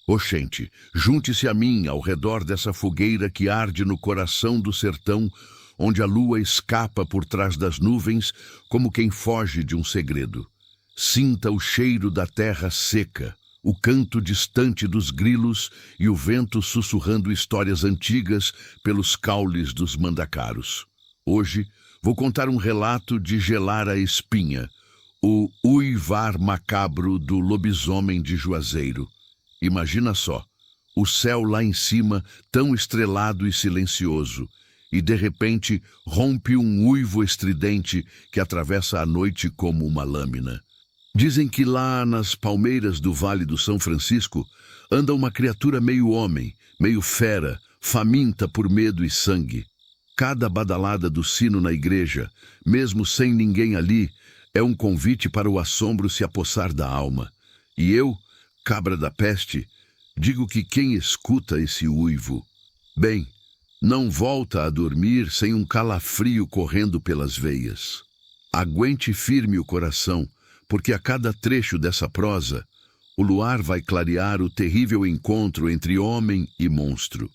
Oxente, junte-se a mim ao redor dessa fogueira que arde no coração do sertão, onde a lua escapa por trás das nuvens como quem foge de um segredo. Sinta o cheiro da terra seca, o canto distante dos grilos e o vento sussurrando histórias antigas pelos caules dos mandacaros. Hoje vou contar um relato de gelar a espinha, o uivar macabro do lobisomem de Juazeiro. Imagina só, o céu lá em cima, tão estrelado e silencioso, e de repente rompe um uivo estridente que atravessa a noite como uma lâmina. Dizem que lá nas palmeiras do Vale do São Francisco anda uma criatura meio homem, meio fera, faminta por medo e sangue. Cada badalada do sino na igreja, mesmo sem ninguém ali, é um convite para o assombro se apossar da alma. E eu, cabra da peste, digo que quem escuta esse uivo, bem, não volta a dormir sem um calafrio correndo pelas veias. Aguente firme o coração, porque a cada trecho dessa prosa, o luar vai clarear o terrível encontro entre homem e monstro.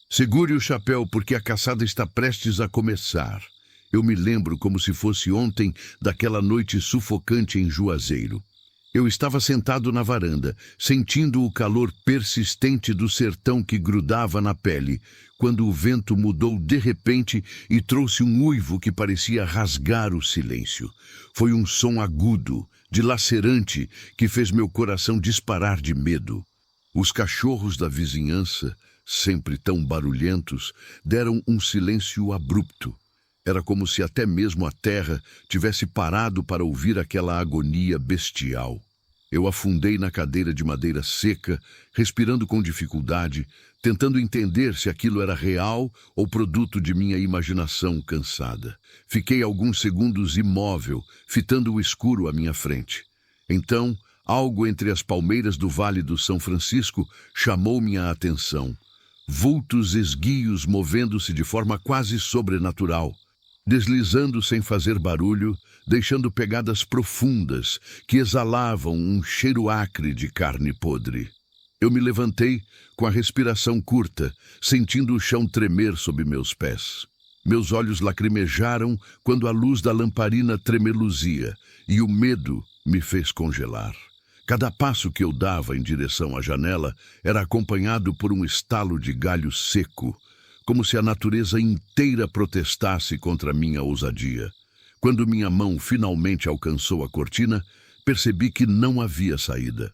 Segure o chapéu, porque a caçada está prestes a começar. Eu me lembro como se fosse ontem daquela noite sufocante em Juazeiro. Eu estava sentado na varanda, sentindo o calor persistente do sertão que grudava na pele, quando o vento mudou de repente e trouxe um uivo que parecia rasgar o silêncio. Foi um som agudo, dilacerante, que fez meu coração disparar de medo. Os cachorros da vizinhança, sempre tão barulhentos, deram um silêncio abrupto. Era como se até mesmo a terra tivesse parado para ouvir aquela agonia bestial. Eu afundei na cadeira de madeira seca, respirando com dificuldade, tentando entender se aquilo era real ou produto de minha imaginação cansada. Fiquei alguns segundos imóvel, fitando o escuro à minha frente. Então, algo entre as palmeiras do Vale do São Francisco chamou minha atenção. Vultos esguios movendo-se de forma quase sobrenatural, deslizando sem fazer barulho, deixando pegadas profundas que exalavam um cheiro acre de carne podre. Eu me levantei com a respiração curta, sentindo o chão tremer sob meus pés. Meus olhos lacrimejaram quando a luz da lamparina tremeluzia, e o medo me fez congelar. Cada passo que eu dava em direção à janela era acompanhado por um estalo de galho seco, como se a natureza inteira protestasse contra minha ousadia. Quando minha mão finalmente alcançou a cortina, percebi que não havia saída.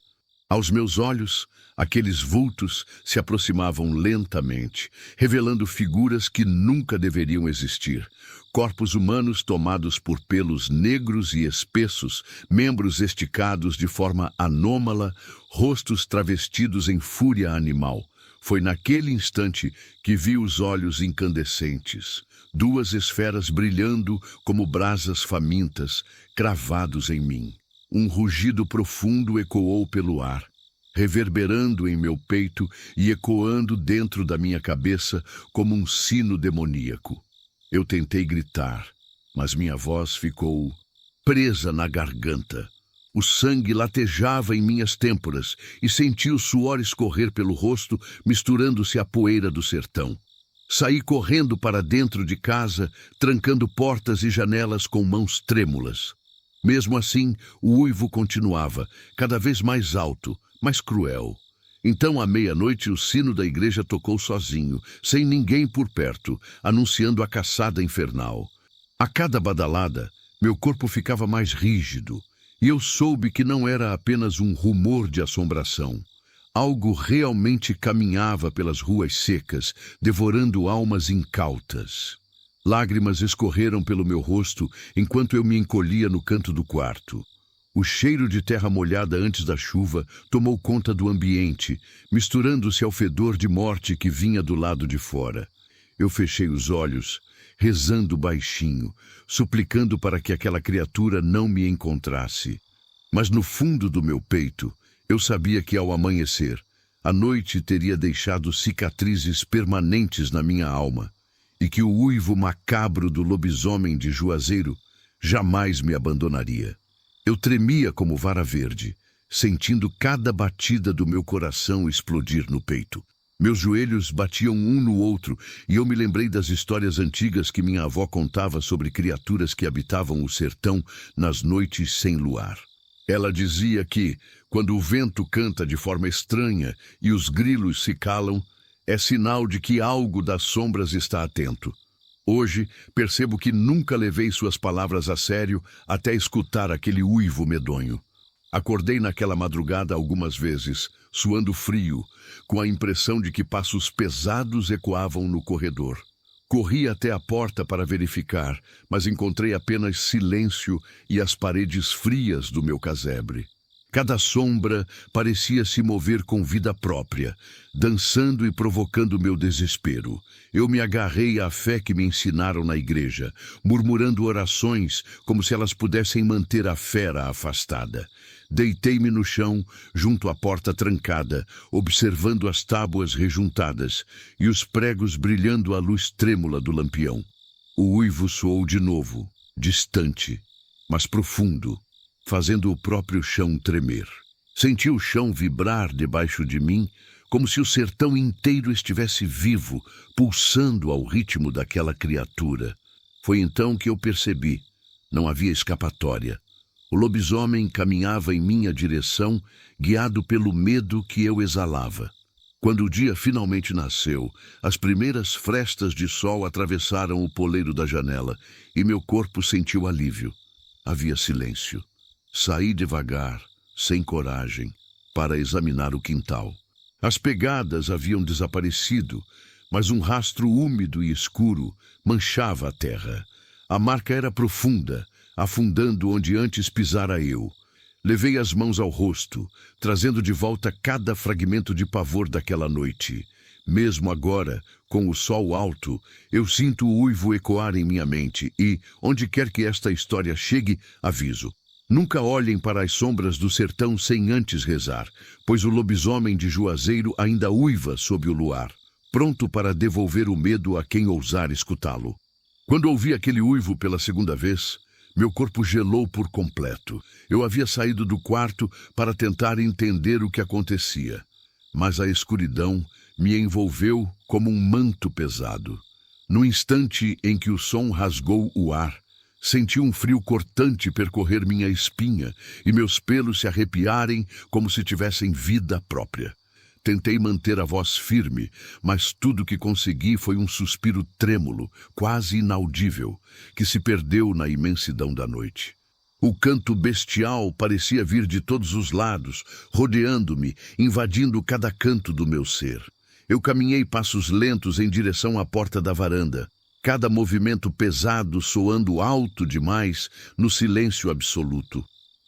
Aos meus olhos, aqueles vultos se aproximavam lentamente, revelando figuras que nunca deveriam existir. Corpos humanos tomados por pelos negros e espessos, membros esticados de forma anômala, rostos travestidos em fúria animal. Foi naquele instante que vi os olhos incandescentes, duas esferas brilhando como brasas famintas, cravados em mim. Um rugido profundo ecoou pelo ar, reverberando em meu peito e ecoando dentro da minha cabeça como um sino demoníaco. Eu tentei gritar, mas minha voz ficou presa na garganta. O sangue latejava em minhas têmporas e senti o suor escorrer pelo rosto, misturando-se à poeira do sertão. Saí correndo para dentro de casa, trancando portas e janelas com mãos trêmulas. Mesmo assim, o uivo continuava, cada vez mais alto, mais cruel. Então, à meia-noite, o sino da igreja tocou sozinho, sem ninguém por perto, anunciando a caçada infernal. A cada badalada, meu corpo ficava mais rígido, e eu soube que não era apenas um rumor de assombração. Algo realmente caminhava pelas ruas secas, devorando almas incautas. Lágrimas escorreram pelo meu rosto enquanto eu me encolhia no canto do quarto. O cheiro de terra molhada antes da chuva tomou conta do ambiente, misturando-se ao fedor de morte que vinha do lado de fora. Eu fechei os olhos, rezando baixinho, suplicando para que aquela criatura não me encontrasse. Mas no fundo do meu peito, eu sabia que ao amanhecer, a noite teria deixado cicatrizes permanentes na minha alma, e que o uivo macabro do lobisomem de Juazeiro jamais me abandonaria. Eu tremia como vara verde, sentindo cada batida do meu coração explodir no peito. Meus joelhos batiam um no outro e eu me lembrei das histórias antigas que minha avó contava sobre criaturas que habitavam o sertão nas noites sem luar. Ela dizia que, quando o vento canta de forma estranha e os grilos se calam, é sinal de que algo das sombras está atento. Hoje, percebo que nunca levei suas palavras a sério até escutar aquele uivo medonho. Acordei naquela madrugada algumas vezes, suando frio, com a impressão de que passos pesados ecoavam no corredor. Corri até a porta para verificar, mas encontrei apenas silêncio e as paredes frias do meu casebre. Cada sombra parecia se mover com vida própria, dançando e provocando meu desespero. Eu me agarrei à fé que me ensinaram na igreja, murmurando orações como se elas pudessem manter a fera afastada. Deitei-me no chão, junto à porta trancada, observando as tábuas rejuntadas e os pregos brilhando à luz trêmula do lampião. O uivo soou de novo, distante, mas profundo, fazendo o próprio chão tremer. Senti o chão vibrar debaixo de mim, como se o sertão inteiro estivesse vivo, pulsando ao ritmo daquela criatura. Foi então que eu percebi, não havia escapatória. O lobisomem caminhava em minha direção, guiado pelo medo que eu exalava. Quando o dia finalmente nasceu, as primeiras frestas de sol atravessaram o poleiro da janela e meu corpo sentiu alívio. Havia silêncio. Saí devagar, sem coragem, para examinar o quintal. As pegadas haviam desaparecido, mas um rastro úmido e escuro manchava a terra. A marca era profunda, afundando onde antes pisara eu. Levei as mãos ao rosto, trazendo de volta cada fragmento de pavor daquela noite. Mesmo agora, com o sol alto, eu sinto o uivo ecoar em minha mente e, onde quer que esta história chegue, aviso. Nunca olhem para as sombras do sertão sem antes rezar, pois o lobisomem de Juazeiro ainda uiva sob o luar, pronto para devolver o medo a quem ousar escutá-lo. Quando ouvi aquele uivo pela segunda vez, meu corpo gelou por completo. Eu havia saído do quarto para tentar entender o que acontecia, mas a escuridão me envolveu como um manto pesado. No instante em que o som rasgou o ar, senti um frio cortante percorrer minha espinha e meus pelos se arrepiarem como se tivessem vida própria. Tentei manter a voz firme, mas tudo que consegui foi um suspiro trêmulo, quase inaudível, que se perdeu na imensidão da noite. O canto bestial parecia vir de todos os lados, rodeando-me, invadindo cada canto do meu ser. Eu caminhei passos lentos em direção à porta da varanda, cada movimento pesado soando alto demais no silêncio absoluto.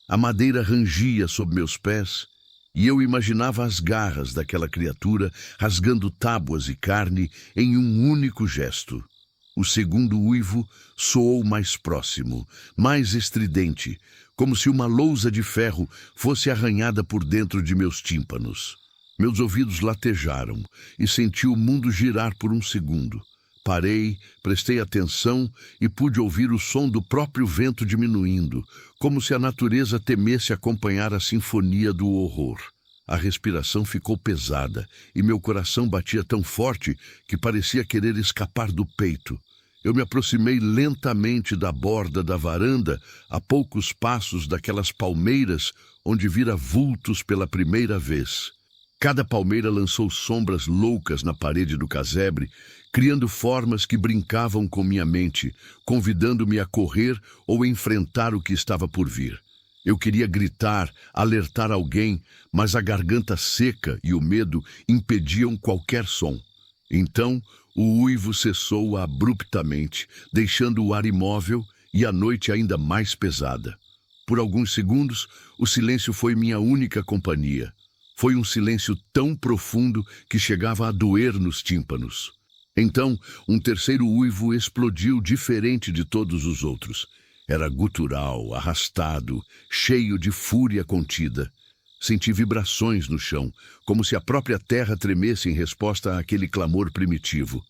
A madeira rangia sob meus pés e eu imaginava as garras daquela criatura rasgando tábuas e carne em um único gesto. O segundo uivo soou mais próximo, mais estridente, como se uma lousa de ferro fosse arranhada por dentro de meus tímpanos. Meus ouvidos latejaram e senti o mundo girar por um segundo. Parei, prestei atenção e pude ouvir o som do próprio vento diminuindo, como se a natureza temesse acompanhar a sinfonia do horror. A respiração ficou pesada e meu coração batia tão forte que parecia querer escapar do peito. Eu me aproximei lentamente da borda da varanda, a poucos passos daquelas palmeiras onde vira vultos pela primeira vez. Cada palmeira lançou sombras loucas na parede do casebre, criando formas que brincavam com minha mente, convidando-me a correr ou enfrentar o que estava por vir. Eu queria gritar, alertar alguém, mas a garganta seca e o medo impediam qualquer som. Então, o uivo cessou abruptamente, deixando o ar imóvel e a noite ainda mais pesada. Por alguns segundos, o silêncio foi minha única companhia. Foi um silêncio tão profundo que chegava a doer nos tímpanos. Então, um terceiro uivo explodiu diferente de todos os outros. Era gutural, arrastado, cheio de fúria contida. Senti vibrações no chão, como se a própria terra tremesse em resposta àquele clamor primitivo.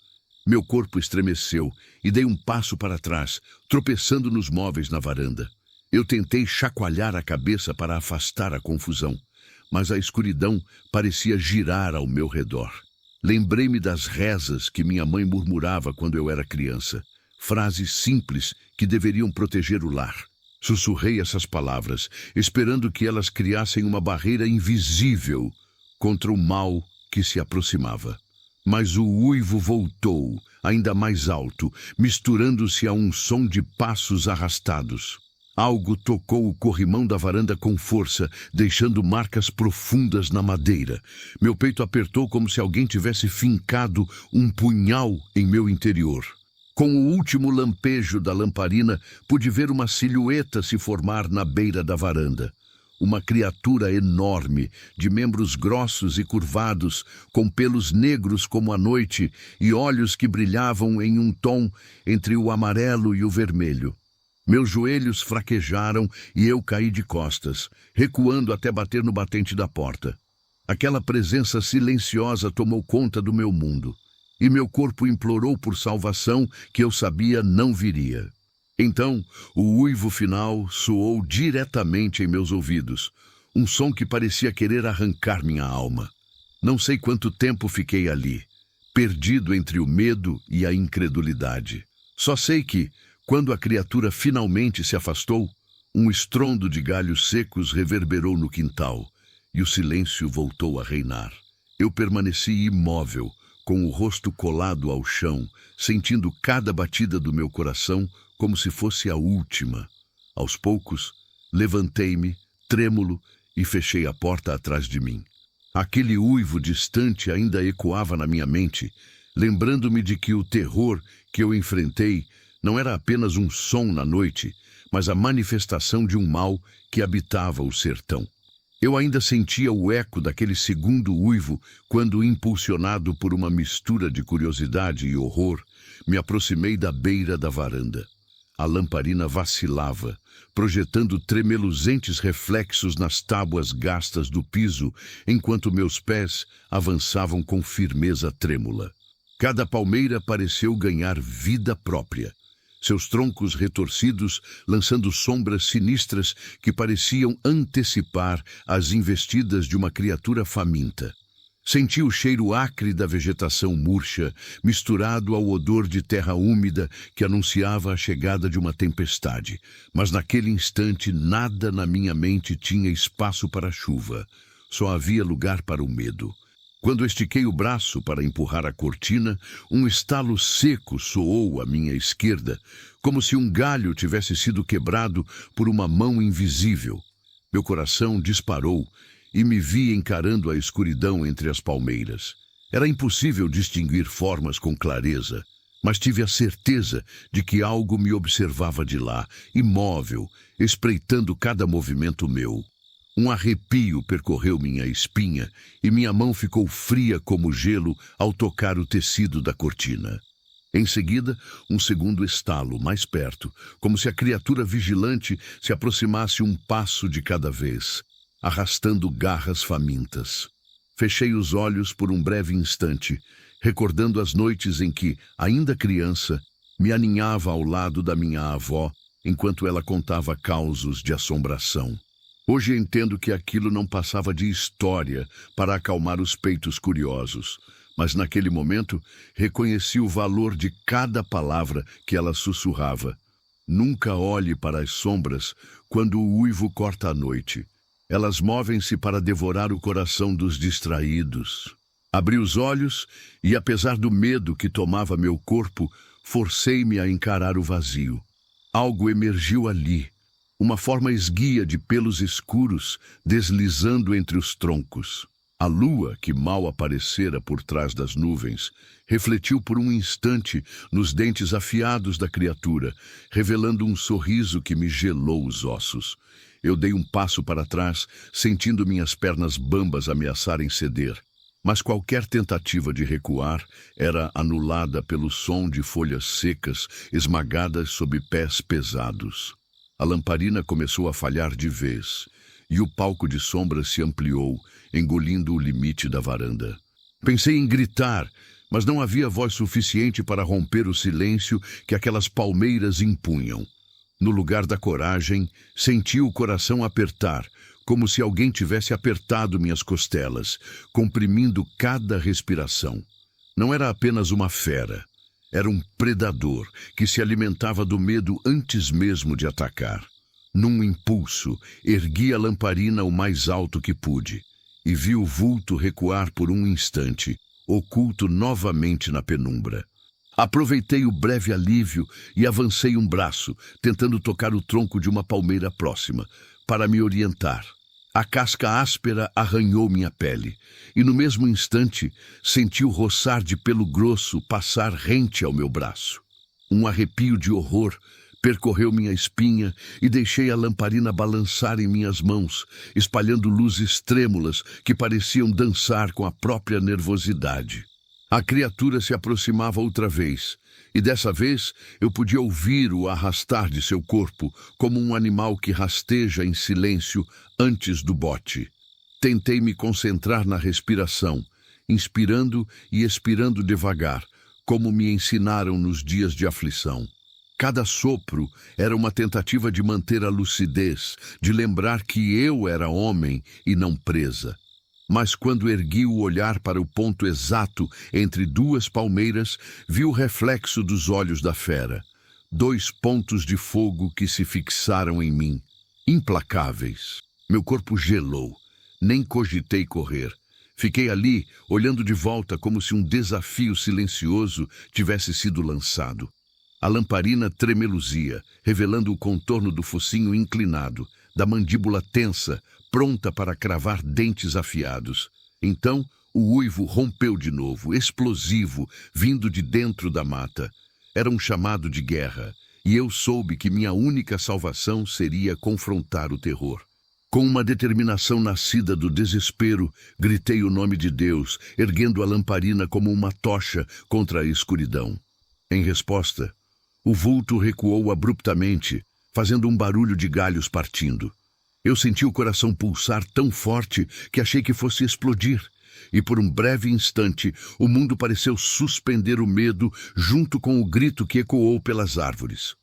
Meu corpo estremeceu e dei um passo para trás, tropeçando nos móveis na varanda. Eu tentei chacoalhar a cabeça para afastar a confusão, mas a escuridão parecia girar ao meu redor. Lembrei-me das rezas que minha mãe murmurava quando eu era criança, frases simples que deveriam proteger o lar. Sussurrei essas palavras, esperando que elas criassem uma barreira invisível contra o mal que se aproximava. Mas o uivo voltou, ainda mais alto, misturando-se a um som de passos arrastados. Algo tocou o corrimão da varanda com força, deixando marcas profundas na madeira. Meu peito apertou como se alguém tivesse fincado um punhal em meu interior. Com o último lampejo da lamparina, pude ver uma silhueta se formar na beira da varanda. Uma criatura enorme, de membros grossos e curvados, com pelos negros como a noite e olhos que brilhavam em um tom entre o amarelo e o vermelho. Meus joelhos fraquejaram e eu caí de costas, recuando até bater no batente da porta. Aquela presença silenciosa tomou conta do meu mundo, e meu corpo implorou por salvação que eu sabia não viria. Então, o uivo final soou diretamente em meus ouvidos, um som que parecia querer arrancar minha alma. Não sei quanto tempo fiquei ali, perdido entre o medo e a incredulidade. Só sei que, quando a criatura finalmente se afastou, um estrondo de galhos secos reverberou no quintal, e o silêncio voltou a reinar. Eu permaneci imóvel, com o rosto colado ao chão, sentindo cada batida do meu coração como se fosse a última. Aos poucos, levantei-me, trêmulo, e fechei a porta atrás de mim. Aquele uivo distante ainda ecoava na minha mente, lembrando-me de que o terror que eu enfrentei não era apenas um som na noite, mas a manifestação de um mal que habitava o sertão. Eu ainda sentia o eco daquele segundo uivo quando, impulsionado por uma mistura de curiosidade e horror, me aproximei da beira da varanda. A lamparina vacilava, projetando tremeluzentes reflexos nas tábuas gastas do piso, enquanto meus pés avançavam com firmeza trêmula. Cada palmeira pareceu ganhar vida própria, seus troncos retorcidos lançando sombras sinistras que pareciam antecipar as investidas de uma criatura faminta. Senti o cheiro acre da vegetação murcha, misturado ao odor de terra úmida que anunciava a chegada de uma tempestade. Mas naquele instante nada na minha mente tinha espaço para a chuva. Só havia lugar para o medo. Quando estiquei o braço para empurrar a cortina, um estalo seco soou à minha esquerda, como se um galho tivesse sido quebrado por uma mão invisível. Meu coração disparou e me vi encarando a escuridão entre as palmeiras. Era impossível distinguir formas com clareza, mas tive a certeza de que algo me observava de lá, imóvel, espreitando cada movimento meu. Um arrepio percorreu minha espinha e minha mão ficou fria como gelo ao tocar o tecido da cortina. Em seguida, um segundo estalo, mais perto, como se a criatura vigilante se aproximasse um passo de cada vez, arrastando garras famintas. Fechei os olhos por um breve instante, recordando as noites em que, ainda criança, me aninhava ao lado da minha avó, enquanto ela contava causos de assombração. Hoje entendo que aquilo não passava de história para acalmar os peitos curiosos, mas naquele momento reconheci o valor de cada palavra que ela sussurrava. Nunca olhe para as sombras quando o uivo corta a noite. Elas movem-se para devorar o coração dos distraídos. Abri os olhos e, apesar do medo que tomava meu corpo, forcei-me a encarar o vazio. Algo emergiu ali. Uma forma esguia de pelos escuros deslizando entre os troncos. A lua, que mal aparecera por trás das nuvens, refletiu por um instante nos dentes afiados da criatura, revelando um sorriso que me gelou os ossos. Eu dei um passo para trás, sentindo minhas pernas bambas ameaçarem ceder. Mas qualquer tentativa de recuar era anulada pelo som de folhas secas esmagadas sob pés pesados. A lamparina começou a falhar de vez, e o palco de sombras se ampliou, engolindo o limite da varanda. Pensei em gritar, mas não havia voz suficiente para romper o silêncio que aquelas palmeiras impunham. No lugar da coragem, senti o coração apertar, como se alguém tivesse apertado minhas costelas, comprimindo cada respiração. Não era apenas uma fera. Era um predador que se alimentava do medo antes mesmo de atacar. Num impulso, ergui a lamparina o mais alto que pude e vi o vulto recuar por um instante, oculto novamente na penumbra. Aproveitei o breve alívio e avancei um braço, tentando tocar o tronco de uma palmeira próxima, para me orientar. A casca áspera arranhou minha pele, e no mesmo instante senti o roçar de pelo grosso passar rente ao meu braço. Um arrepio de horror percorreu minha espinha e deixei a lamparina balançar em minhas mãos, espalhando luzes trêmulas que pareciam dançar com a própria nervosidade. A criatura se aproximava outra vez, e dessa vez eu podia ouvir o arrastar de seu corpo, como um animal que rasteja em silêncio antes do bote. Tentei me concentrar na respiração, inspirando e expirando devagar, como me ensinaram nos dias de aflição. Cada sopro era uma tentativa de manter a lucidez, de lembrar que eu era homem e não presa. Mas quando ergui o olhar para o ponto exato entre duas palmeiras, vi o reflexo dos olhos da fera. 2 pontos de fogo que se fixaram em mim, implacáveis. Meu corpo gelou. Nem cogitei correr. Fiquei ali, olhando de volta como se um desafio silencioso tivesse sido lançado. A lamparina tremeluzia, revelando o contorno do focinho inclinado, da mandíbula tensa, pronta para cravar dentes afiados. Então, o uivo rompeu de novo, explosivo, vindo de dentro da mata. Era um chamado de guerra, e eu soube que minha única salvação seria confrontar o terror. Com uma determinação nascida do desespero, gritei o nome de Deus, erguendo a lamparina como uma tocha contra a escuridão. Em resposta, o vulto recuou abruptamente, fazendo um barulho de galhos partindo. Eu senti o coração pulsar tão forte que achei que fosse explodir, e por um breve instante o mundo pareceu suspender o medo junto com o grito que ecoou pelas árvores.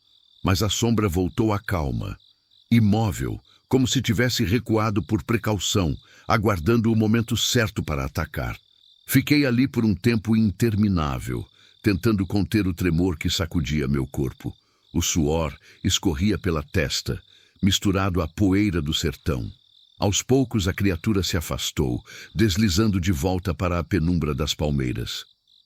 Mas a sombra voltou à calma, imóvel, como se tivesse recuado por precaução, aguardando o momento certo para atacar. Fiquei ali por um tempo interminável, tentando conter o tremor que sacudia meu corpo. O suor escorria pela testa, misturado à poeira do sertão. Aos poucos a criatura se afastou, deslizando de volta para a penumbra das palmeiras.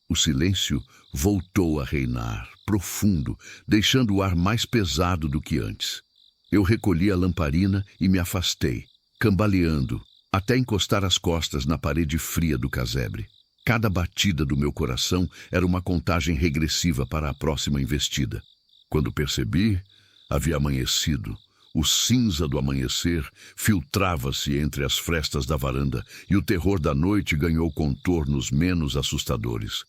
O silêncio voltou a reinar, profundo, deixando o ar mais pesado do que antes. Eu recolhi a lamparina e me afastei, cambaleando, até encostar as costas na parede fria do casebre. Cada batida do meu coração era uma contagem regressiva para a próxima investida. Quando percebi, havia amanhecido. O cinza do amanhecer filtrava-se entre as frestas da varanda e o terror da noite ganhou contornos menos assustadores.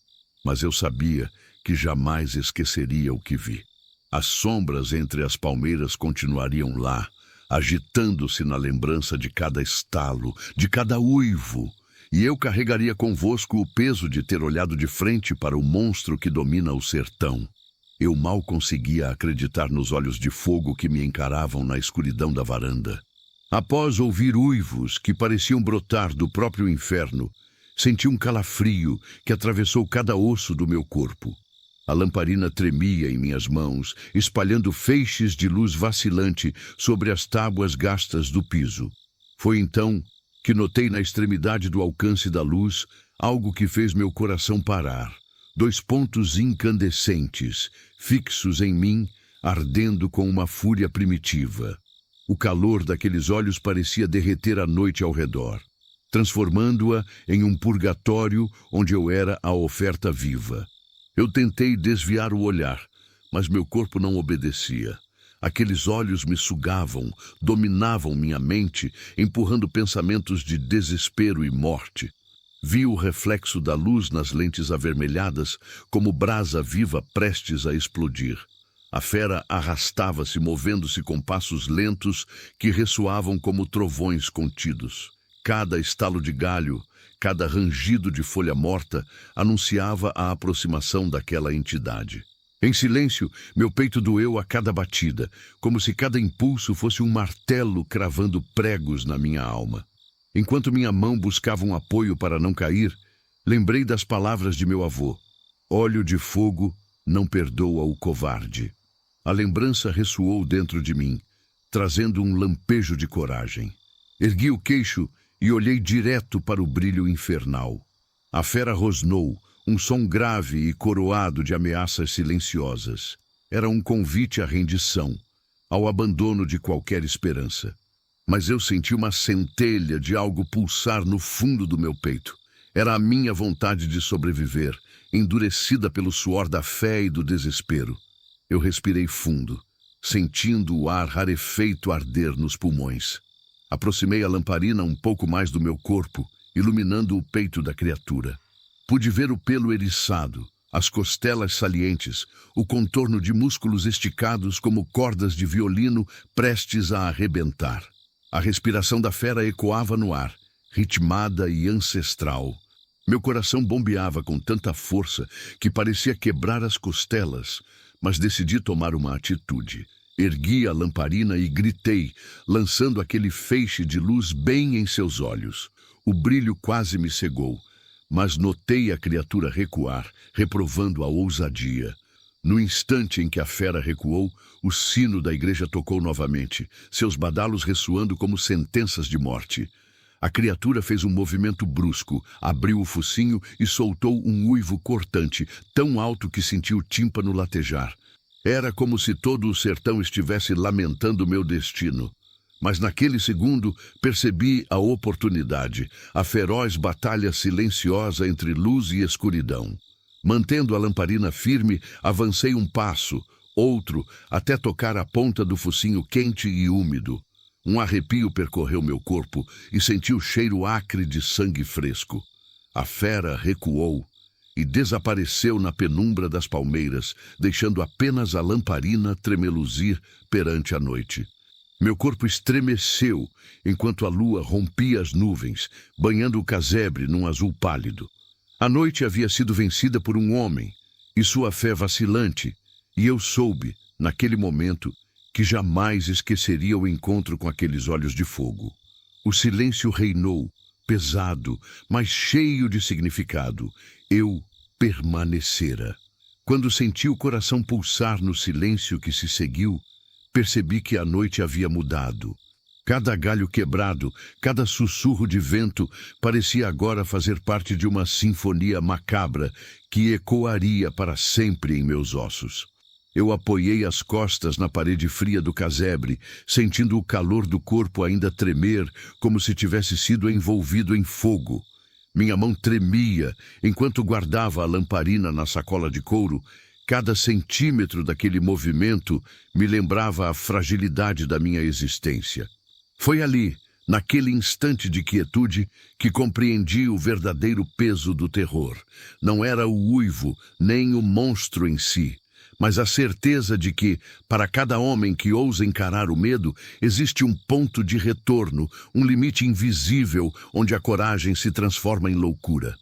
Mas eu sabia que jamais esqueceria o que vi. As sombras entre as palmeiras continuariam lá, agitando-se na lembrança de cada estalo, de cada uivo, e eu carregaria convosco o peso de ter olhado de frente para o monstro que domina o sertão. Eu mal conseguia acreditar nos olhos de fogo que me encaravam na escuridão da varanda. Após ouvir uivos que pareciam brotar do próprio inferno, senti um calafrio que atravessou cada osso do meu corpo. A lamparina tremia em minhas mãos, espalhando feixes de luz vacilante sobre as tábuas gastas do piso. Foi então que notei na extremidade do alcance da luz algo que fez meu coração parar. 2 pontos incandescentes, fixos em mim, ardendo com uma fúria primitiva. O calor daqueles olhos parecia derreter a noite ao redor, transformando-a em um purgatório onde eu era a oferta viva. Eu tentei desviar o olhar, mas meu corpo não obedecia. Aqueles olhos me sugavam, dominavam minha mente, empurrando pensamentos de desespero e morte. Vi o reflexo da luz nas lentes avermelhadas, como brasa viva prestes a explodir. A fera arrastava-se, movendo-se com passos lentos que ressoavam como trovões contidos. Cada estalo de galho, cada rangido de folha morta anunciava a aproximação daquela entidade. Em silêncio, meu peito doeu a cada batida, como se cada impulso fosse um martelo cravando pregos na minha alma. Enquanto minha mão buscava um apoio para não cair, lembrei das palavras de meu avô: "Óleo de fogo não perdoa o covarde." A lembrança ressoou dentro de mim, trazendo um lampejo de coragem. Ergui o queixo e olhei direto para o brilho infernal. A fera rosnou, um som grave e coroado de ameaças silenciosas. Era um convite à rendição, ao abandono de qualquer esperança. Mas eu senti uma centelha de algo pulsar no fundo do meu peito. Era a minha vontade de sobreviver, endurecida pelo suor da fé e do desespero. Eu respirei fundo, sentindo o ar rarefeito arder nos pulmões. Aproximei a lamparina um pouco mais do meu corpo, iluminando o peito da criatura. Pude ver o pelo eriçado, as costelas salientes, o contorno de músculos esticados como cordas de violino prestes a arrebentar. A respiração da fera ecoava no ar, ritmada e ancestral. Meu coração bombeava com tanta força que parecia quebrar as costelas, mas decidi tomar uma atitude. Ergui a lamparina e gritei, lançando aquele feixe de luz bem em seus olhos. O brilho quase me cegou, mas notei a criatura recuar, reprovando a ousadia. No instante em que a fera recuou, o sino da igreja tocou novamente, seus badalos ressoando como sentenças de morte. A criatura fez um movimento brusco, abriu o focinho e soltou um uivo cortante, tão alto que senti o tímpano latejar. Era como se todo o sertão estivesse lamentando meu destino. Mas naquele segundo percebi a oportunidade, a feroz batalha silenciosa entre luz e escuridão. Mantendo a lamparina firme, avancei um passo, outro, até tocar a ponta do focinho quente e úmido. Um arrepio percorreu meu corpo e senti o cheiro acre de sangue fresco. A fera recuou e desapareceu na penumbra das palmeiras, deixando apenas a lamparina tremeluzir perante a noite. Meu corpo estremeceu enquanto a lua rompia as nuvens, banhando o casebre num azul pálido. A noite havia sido vencida por um homem e sua fé vacilante, e eu soube, naquele momento, que jamais esqueceria o encontro com aqueles olhos de fogo. O silêncio reinou, pesado, mas cheio de significado. Eu permanecera. Quando senti o coração pulsar no silêncio que se seguiu, percebi que a noite havia mudado. Cada galho quebrado, cada sussurro de vento parecia agora fazer parte de uma sinfonia macabra que ecoaria para sempre em meus ossos. Eu apoiei as costas na parede fria do casebre, sentindo o calor do corpo ainda tremer, como se tivesse sido envolvido em fogo. Minha mão tremia enquanto guardava a lamparina na sacola de couro. Cada centímetro daquele movimento me lembrava a fragilidade da minha existência. Foi ali, naquele instante de quietude, que compreendi o verdadeiro peso do terror. Não era o uivo, nem o monstro em si, mas a certeza de que, para cada homem que ousa encarar o medo, existe um ponto de retorno, um limite invisível onde a coragem se transforma em loucura.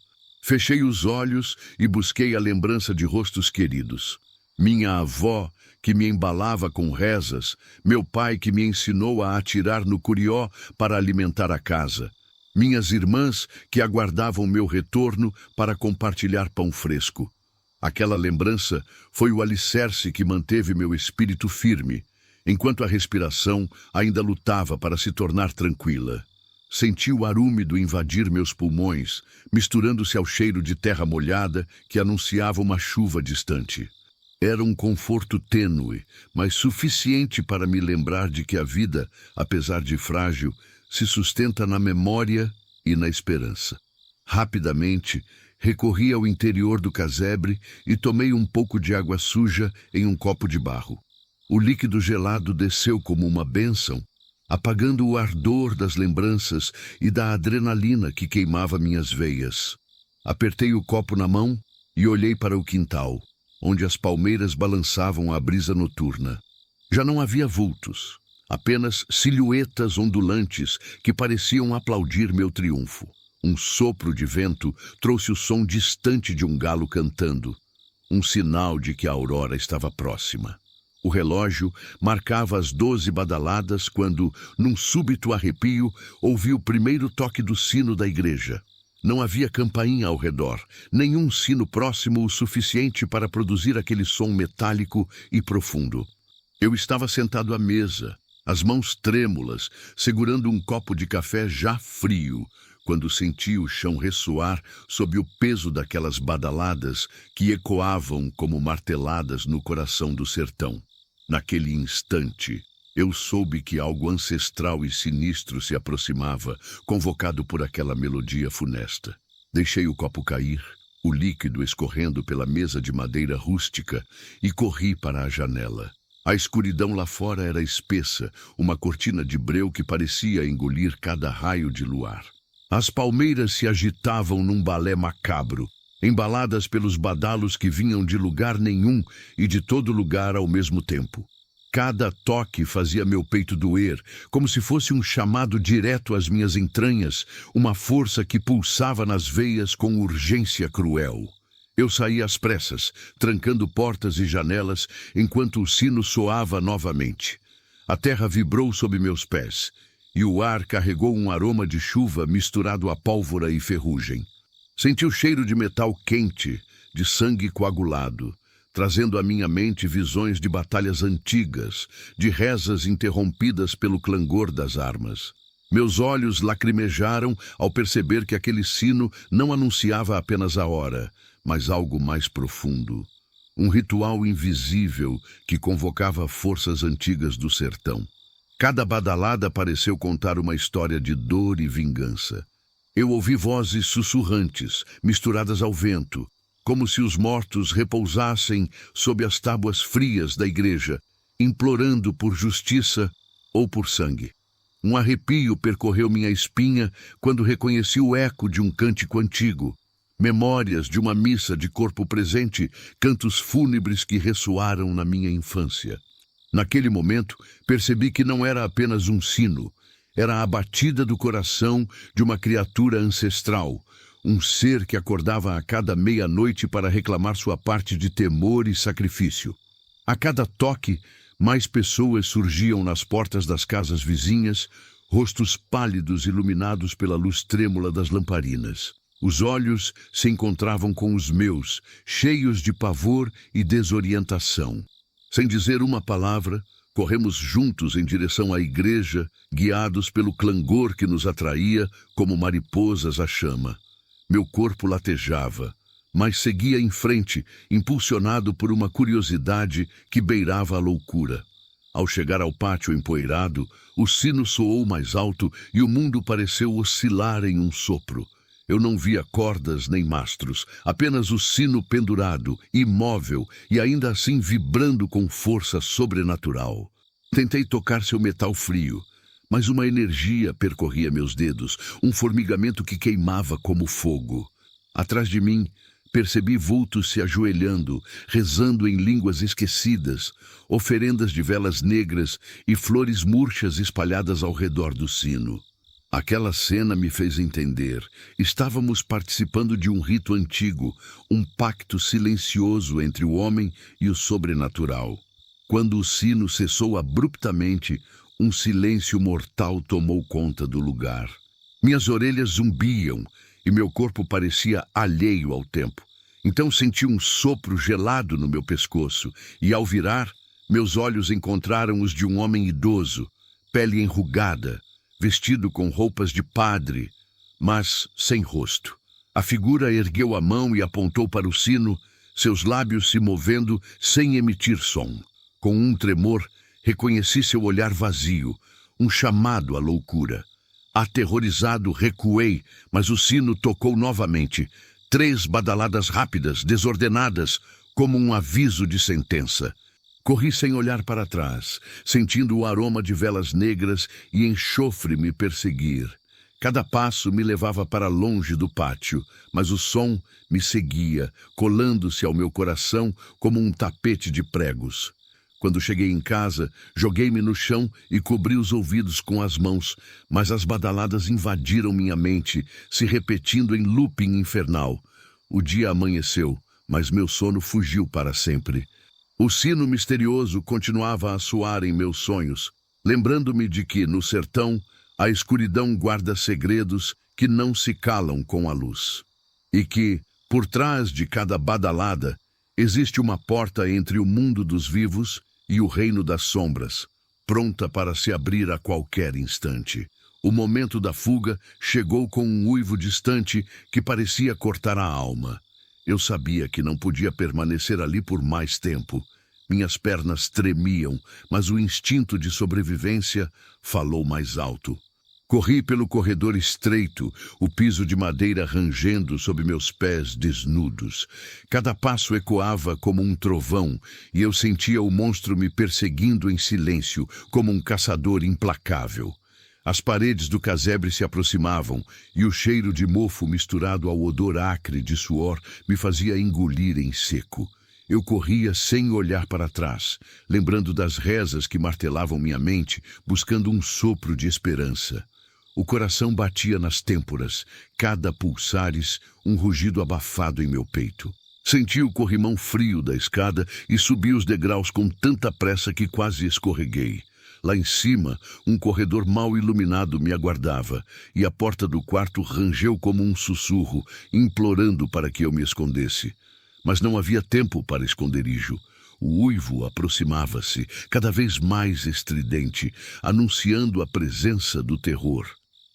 Fechei os olhos e busquei a lembrança de rostos queridos. Minha avó, que me embalava com rezas, meu pai que me ensinou a atirar no curió para alimentar a casa, minhas irmãs que aguardavam meu retorno para compartilhar pão fresco. Aquela lembrança foi o alicerce que manteve meu espírito firme, enquanto a respiração ainda lutava para se tornar tranquila. Senti o ar úmido invadir meus pulmões, misturando-se ao cheiro de terra molhada que anunciava uma chuva distante. Era um conforto tênue, mas suficiente para me lembrar de que a vida, apesar de frágil, se sustenta na memória e na esperança. Rapidamente, recorri ao interior do casebre e tomei um pouco de água suja em um copo de barro. O líquido gelado desceu como uma bênção, apagando o ardor das lembranças e da adrenalina que queimava minhas veias. Apertei o copo na mão e olhei para o quintal, onde as palmeiras balançavam à brisa noturna. Já não havia vultos, apenas silhuetas ondulantes que pareciam aplaudir meu triunfo. Um sopro de vento trouxe o som distante de um galo cantando. um sinal de que a aurora estava próxima. O relógio marcava as 12 badaladas quando, num súbito arrepio, ouvi o primeiro toque do sino da igreja. Não havia campainha ao redor, nenhum sino próximo o suficiente para produzir aquele som metálico e profundo. Eu estava sentado à mesa, as mãos trêmulas, segurando um copo de café já frio, quando senti o chão ressoar sob o peso daquelas badaladas que ecoavam como marteladas no coração do sertão. Naquele instante, eu soube que algo ancestral e sinistro se aproximava, convocado por aquela melodia funesta. Deixei o copo cair, o líquido escorrendo pela mesa de madeira rústica, e corri para a janela. A escuridão lá fora era espessa, uma cortina de breu que parecia engolir cada raio de luar. As palmeiras se agitavam num balé macabro, embaladas pelos badalos que vinham de lugar nenhum e de todo lugar ao mesmo tempo. Cada toque fazia meu peito doer, como se fosse um chamado direto às minhas entranhas, uma força que pulsava nas veias com urgência cruel. Eu saí às pressas, trancando portas e janelas, enquanto o sino soava novamente. A terra vibrou sob meus pés, e o ar carregou um aroma de chuva misturado a pólvora e ferrugem. Senti o cheiro de metal quente, de sangue coagulado, trazendo à minha mente visões de batalhas antigas, de rezas interrompidas pelo clangor das armas. Meus olhos lacrimejaram ao perceber que aquele sino não anunciava apenas a hora, mas algo mais profundo. Um ritual invisível que convocava forças antigas do sertão. Cada badalada pareceu contar uma história de dor e vingança. Eu ouvi vozes sussurrantes, misturadas ao vento, como se os mortos repousassem sob as tábuas frias da igreja, implorando por justiça ou por sangue. Um arrepio percorreu minha espinha quando reconheci o eco de um cântico antigo, memórias de uma missa de corpo presente, cantos fúnebres que ressoaram na minha infância. Naquele momento, percebi que não era apenas um sino, era a batida do coração de uma criatura ancestral, um ser que acordava a cada meia-noite para reclamar sua parte de temor e sacrifício. A cada toque, mais pessoas surgiam nas portas das casas vizinhas, rostos pálidos iluminados pela luz trêmula das lamparinas. Os olhos se encontravam com os meus, cheios de pavor e desorientação. Sem dizer uma palavra, corremos juntos em direção à igreja, guiados pelo clangor que nos atraía como mariposas à chama. Meu corpo latejava, mas seguia em frente, impulsionado por uma curiosidade que beirava a loucura. Ao chegar ao pátio empoeirado, o sino soou mais alto e o mundo pareceu oscilar em um sopro. Eu não via cordas nem mastros, apenas o sino pendurado, imóvel e ainda assim vibrando com força sobrenatural. Tentei tocar seu metal frio, mas uma energia percorria meus dedos, um formigamento que queimava como fogo. Atrás de mim, percebi vultos se ajoelhando, rezando em línguas esquecidas, oferendas de velas negras e flores murchas espalhadas ao redor do sino. Aquela cena me fez entender. Estávamos participando de um rito antigo, um pacto silencioso entre o homem e o sobrenatural. Quando o sino cessou abruptamente, um silêncio mortal tomou conta do lugar. Minhas orelhas zumbiam e meu corpo parecia alheio ao tempo. Então senti um sopro gelado no meu pescoço e, ao virar, meus olhos encontraram os de um homem idoso, pele enrugada, vestido com roupas de padre, mas sem rosto. A figura ergueu a mão e apontou para o sino, seus lábios se movendo sem emitir som. Com um tremor, reconheci seu olhar vazio, um chamado à loucura. Aterrorizado, recuei, mas o sino tocou novamente. 3 badaladas rápidas, desordenadas, como um aviso de sentença. Corri sem olhar para trás, sentindo o aroma de velas negras e enxofre me perseguir. Cada passo me levava para longe do pátio, mas o som me seguia, colando-se ao meu coração como um tapete de pregos. Quando cheguei em casa, joguei-me no chão e cobri os ouvidos com as mãos, mas as badaladas invadiram minha mente, se repetindo em looping infernal. O dia amanheceu, mas meu sono fugiu para sempre. O sino misterioso continuava a soar em meus sonhos, lembrando-me de que, no sertão, a escuridão guarda segredos que não se calam com a luz. E que, por trás de cada badalada, existe uma porta entre o mundo dos vivos e o reino das sombras, pronta para se abrir a qualquer instante. O momento da fuga chegou com um uivo distante que parecia cortar a alma. Eu sabia que não podia permanecer ali por mais tempo. Minhas pernas tremiam, mas o instinto de sobrevivência falou mais alto. Corri pelo corredor estreito, o piso de madeira rangendo sob meus pés desnudos. Cada passo ecoava como um trovão, e eu sentia o monstro me perseguindo em silêncio, como um caçador implacável. As paredes do casebre se aproximavam, e o cheiro de mofo misturado ao odor acre de suor me fazia engolir em seco. Eu corria sem olhar para trás, lembrando das rezas que martelavam minha mente, buscando um sopro de esperança. O coração batia nas têmporas, cada pulsares um rugido abafado em meu peito. Senti o corrimão frio da escada e subi os degraus com tanta pressa que quase escorreguei. Lá em cima, um corredor mal iluminado me aguardava, e a porta do quarto rangeu como um sussurro, implorando para que eu me escondesse. Mas não havia tempo para esconderijo. O uivo aproximava-se, cada vez mais estridente, anunciando a presença do terror.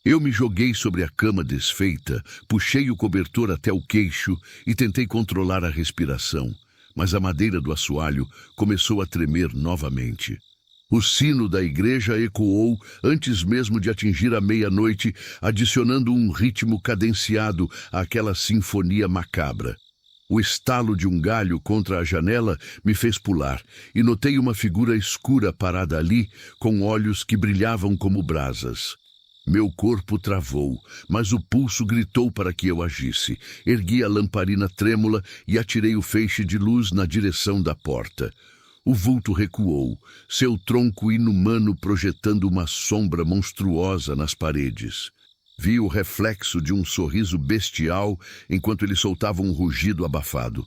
Eu me joguei sobre a cama desfeita, puxei o cobertor até o queixo e tentei controlar a respiração, mas a madeira do assoalho começou a tremer novamente. O sino da igreja ecoou antes mesmo de atingir a meia-noite, adicionando um ritmo cadenciado àquela sinfonia macabra. O estalo de um galho contra a janela me fez pular, e notei uma figura escura parada ali, com olhos que brilhavam como brasas. Meu corpo travou, mas o pulso gritou para que eu agisse. Ergui a lamparina trêmula e atirei o feixe de luz na direção da porta. O vulto recuou, seu tronco inumano projetando uma sombra monstruosa nas paredes. Vi o reflexo de um sorriso bestial enquanto ele soltava um rugido abafado.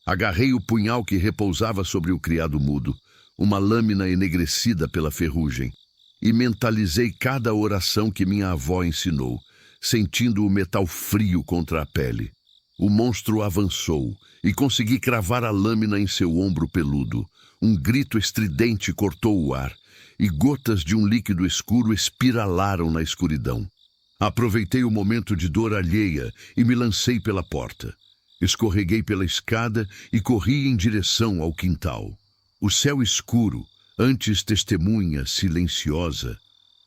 Agarrei o punhal que repousava sobre o criado mudo, uma lâmina enegrecida pela ferrugem, e mentalizei cada oração que minha avó ensinou, sentindo o metal frio contra a pele. O monstro avançou e consegui cravar a lâmina em seu ombro peludo. Um grito estridente cortou o ar, e gotas de um líquido escuro espiralaram na escuridão. Aproveitei o momento de dor alheia e me lancei pela porta. Escorreguei pela escada e corri em direção ao quintal. O céu escuro, antes testemunha silenciosa,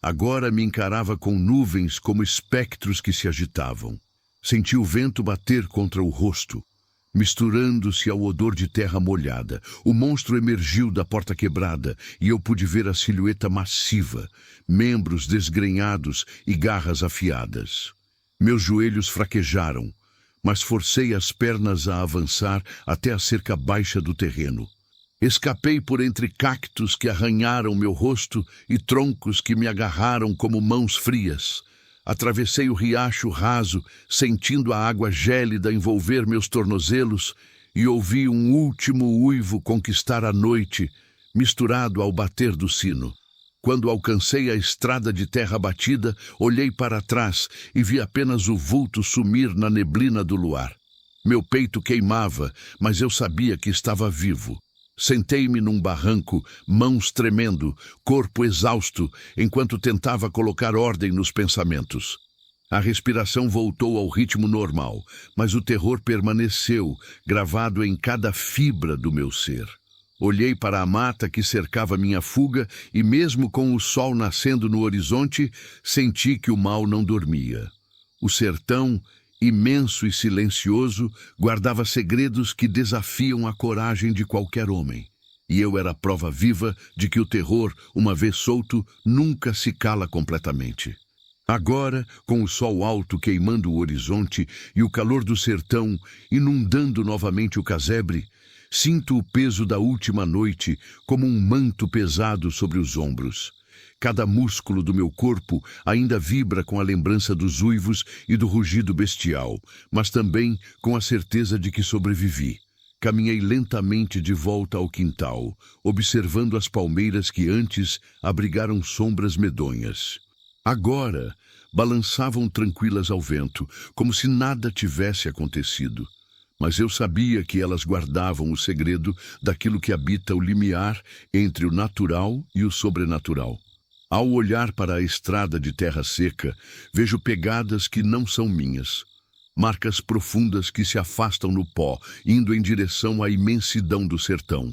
agora me encarava com nuvens como espectros que se agitavam. Senti o vento bater contra o rosto, misturando-se ao odor de terra molhada. O monstro emergiu da porta quebrada e eu pude ver a silhueta massiva, membros desgrenhados e garras afiadas. Meus joelhos fraquejaram, mas forcei as pernas a avançar até a cerca baixa do terreno. Escapei por entre cactos que arranharam meu rosto e troncos que me agarraram como mãos frias. Atravessei o riacho raso, sentindo a água gélida envolver meus tornozelos, e ouvi um último uivo conquistar a noite, misturado ao bater do sino. Quando alcancei a estrada de terra batida, olhei para trás e vi apenas o vulto sumir na neblina do luar. Meu peito queimava, mas eu sabia que estava vivo. Sentei-me num barranco, mãos tremendo, corpo exausto, enquanto tentava colocar ordem nos pensamentos. A respiração voltou ao ritmo normal, mas o terror permaneceu, gravado em cada fibra do meu ser. Olhei para a mata que cercava minha fuga e, mesmo com o sol nascendo no horizonte, senti que o mal não dormia. O sertão, imenso e silencioso, guardava segredos que desafiam a coragem de qualquer homem. E eu era a prova viva de que o terror, uma vez solto, nunca se cala completamente. Agora, com o sol alto queimando o horizonte e o calor do sertão inundando novamente o casebre, sinto o peso da última noite como um manto pesado sobre os ombros. Cada músculo do meu corpo ainda vibra com a lembrança dos uivos e do rugido bestial, mas também com a certeza de que sobrevivi. Caminhei lentamente de volta ao quintal, observando as palmeiras que antes abrigaram sombras medonhas. Agora, balançavam tranquilas ao vento, como se nada tivesse acontecido. Mas eu sabia que elas guardavam o segredo daquilo que habita o limiar entre o natural e o sobrenatural. Ao olhar para a estrada de terra seca, vejo pegadas que não são minhas. Marcas profundas que se afastam no pó, indo em direção à imensidão do sertão.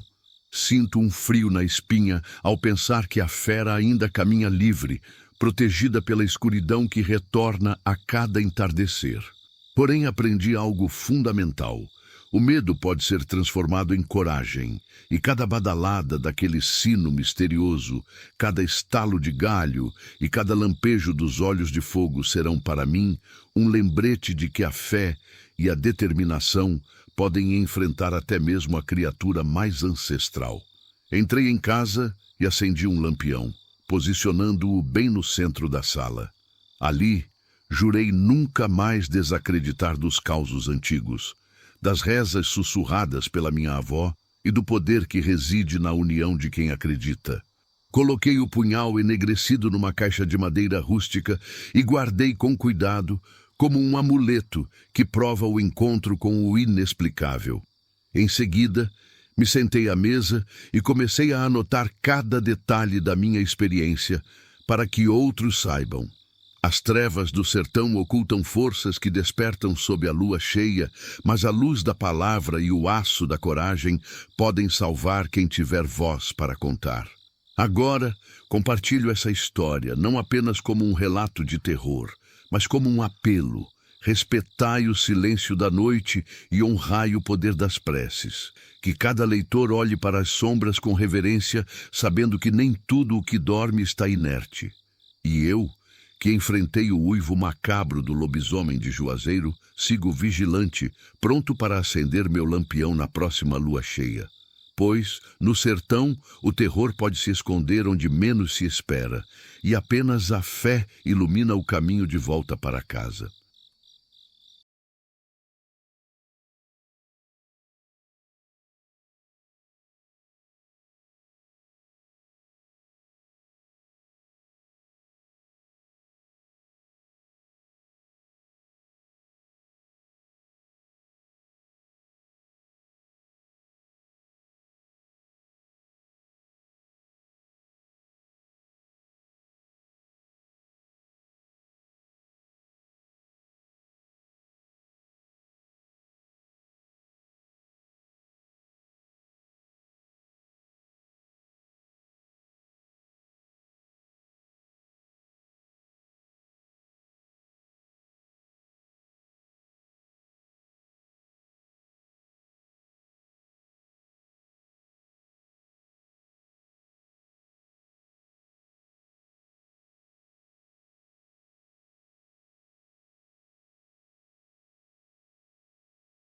Sinto um frio na espinha ao pensar que a fera ainda caminha livre, protegida pela escuridão que retorna a cada entardecer. Porém, aprendi algo fundamental. O medo pode ser transformado em coragem, e cada badalada daquele sino misterioso, cada estalo de galho e cada lampejo dos olhos de fogo serão para mim um lembrete de que a fé e a determinação podem enfrentar até mesmo a criatura mais ancestral. Entrei em casa e acendi um lampião, posicionando-o bem no centro da sala. Ali, jurei nunca mais desacreditar dos causos antigos, das rezas sussurradas pela minha avó e do poder que reside na união de quem acredita. Coloquei o punhal enegrecido numa caixa de madeira rústica e guardei com cuidado, como um amuleto que prova o encontro com o inexplicável. Em seguida, me sentei à mesa e comecei a anotar cada detalhe da minha experiência para que outros saibam. As trevas do sertão ocultam forças que despertam sob a lua cheia, mas a luz da palavra e o aço da coragem podem salvar quem tiver voz para contar. Agora, compartilho essa história não apenas como um relato de terror, mas como um apelo. Respeitai o silêncio da noite e honrai o poder das preces. Que cada leitor olhe para as sombras com reverência, sabendo que nem tudo o que dorme está inerte. E eu, que enfrentei o uivo macabro do lobisomem de Juazeiro, sigo vigilante, pronto para acender meu lampião na próxima lua cheia. Pois, no sertão, o terror pode se esconder onde menos se espera, e apenas a fé ilumina o caminho de volta para casa.